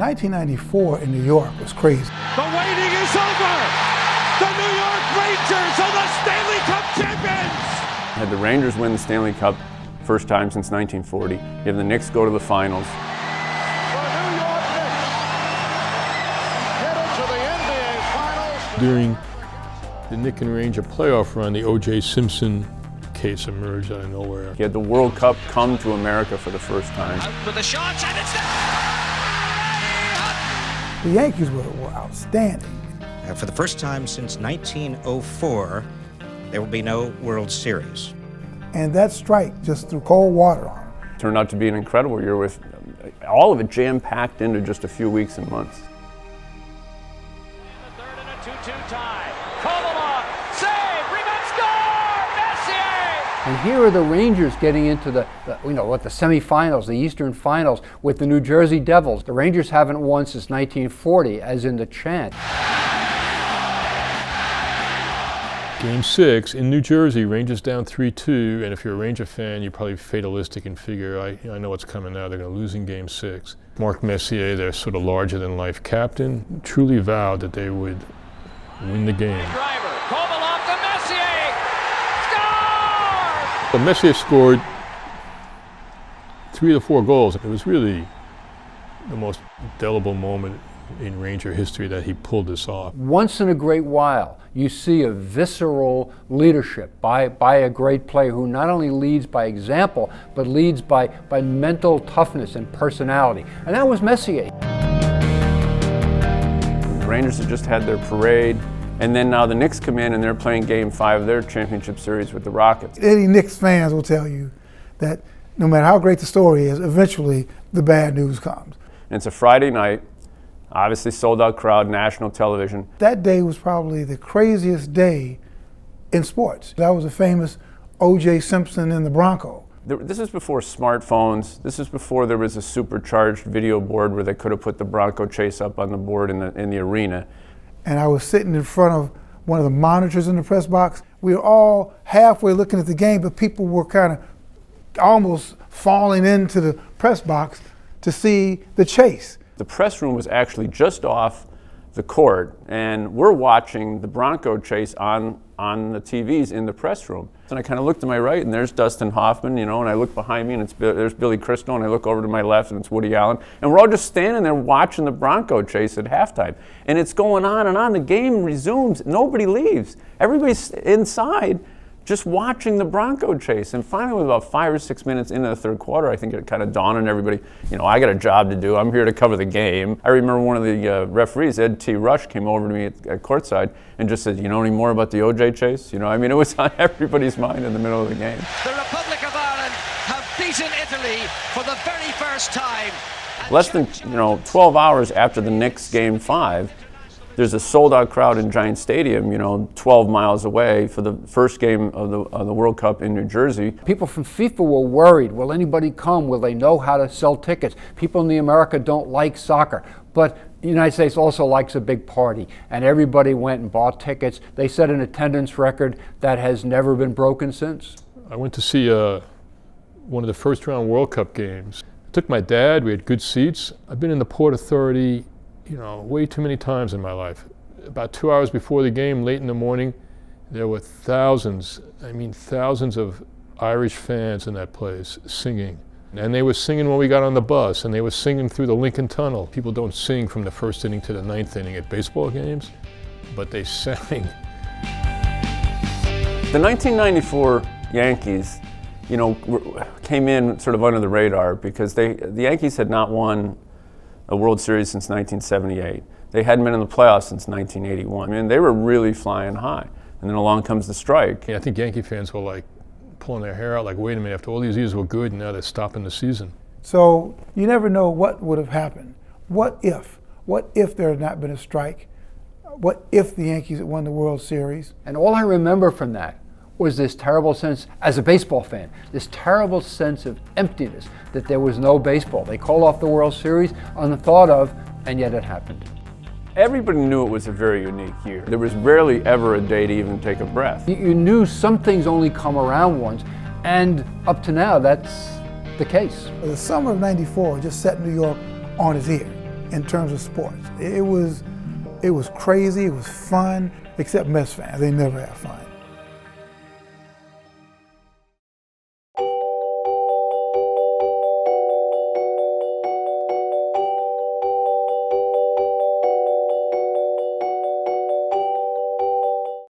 1994 in New York was crazy. The waiting is over! The New York Rangers are the Stanley Cup champions! Had the Rangers win the Stanley Cup first time since 1940. You have the Knicks go to the finals. The New York Knicks headed to the NBA Finals. During the Knick and Ranger playoff run, the O.J. Simpson case emerged out of nowhere. You had the World Cup come to America for the first time. Out for the shots, and it's The Yankees were outstanding. For the first time since 1904, there will be no World Series. And that strike just threw cold water on them. Turned out to be an incredible year with all of it jam-packed into just a few weeks and months. The third and a 2-2 tie. Kovalov, save, rebound, score! Messier! And here are the Rangers getting into the semifinals, the Eastern Finals with the New Jersey Devils. The Rangers haven't won since 1940, as in the chant. Game 6 in New Jersey, Rangers down 3-2, and if you're a Ranger fan, you're probably fatalistic and figure, I know what's coming now, they're going to lose in Game 6. Mark Messier, their sort of larger-than-life captain, truly vowed that they would win the game. Driver, Kovalov to Messier! Score! But Messier scored 3 of the 4 goals. It was really the most indelible moment in Ranger history that he pulled this off. Once in a great while, you see a visceral leadership by a great player who not only leads by example, but leads by mental toughness and personality. And that was Messier. The Rangers had just had their parade, and then now the Knicks come in and they're playing Game 5 of their championship series with the Rockets. Any Knicks fans will tell you that no matter how great the story is, eventually the bad news comes. And it's a Friday night, obviously sold-out crowd, national television. That day was probably the craziest day in sports. That was the famous O.J. Simpson and the Bronco. This is before smartphones. This is before there was a supercharged video board where they could have put the Bronco chase up on the board in the arena. And I was sitting in front of one of the monitors in the press box. We were all halfway looking at the game, but people were kind of almost falling into the press box to see the chase. The press room was actually just off the court, and we're watching the Bronco chase on the TVs in the press room. And I kind of look to my right, and there's Dustin Hoffman, and I look behind me, and there's Billy Crystal, and I look over to my left, and it's Woody Allen. And we're all just standing there watching the Bronco chase at halftime. And it's going on and on. The game resumes. Nobody leaves. Everybody's inside just watching the Bronco chase. And finally, with about 5 or 6 minutes into the third quarter, I think it kind of dawned on everybody, I got a job to do. I'm here to cover the game. I remember one of the referees, Ed T. Rush, came over to me at courtside and just said, you know any more about the O.J. chase? It was on everybody's mind in the middle of the game. The Republic of Ireland have beaten Italy for the very first time. Less than 12 hours after the Knicks Game 5, there's a sold-out crowd in Giant Stadium, 12 miles away for the first game of the World Cup in New Jersey. People from FIFA were worried. Will anybody come? Will they know how to sell tickets? People in America don't like soccer, but the United States also likes a big party, and everybody went and bought tickets. They set an attendance record that has never been broken since. I went to see one of the first-round World Cup games. I took my dad. We had good seats. I've been in the Port Authority way too many times in my life. About 2 hours before the game, late in the morning, there were thousands of Irish fans in that place singing. And they were singing when we got on the bus, and they were singing through the Lincoln Tunnel. People don't sing from the first inning to the ninth inning at baseball games, but they sang. The 1994 Yankees, came in sort of under the radar because the Yankees had not won a World Series since 1978. They hadn't been in the playoffs since 1981. They were really flying high. And then along comes the strike. I think Yankee fans were pulling their hair out wait a minute, after all these years were good and now they're stopping the season. So you never know what would have happened. What if? What if there had not been a strike? What if the Yankees had won the World Series? And all I remember from that was this terrible sense, as a baseball fan, this terrible sense of emptiness, that there was no baseball. They called off the World Series, unthought of, and yet it happened. Everybody knew it was a very unique year. There was rarely ever a day to even take a breath. You knew some things only come around once, and up to now, that's the case. The summer of '94 just set New York on its ear. in terms of sports. It was crazy, it was fun, except Mets fans, they never have fun.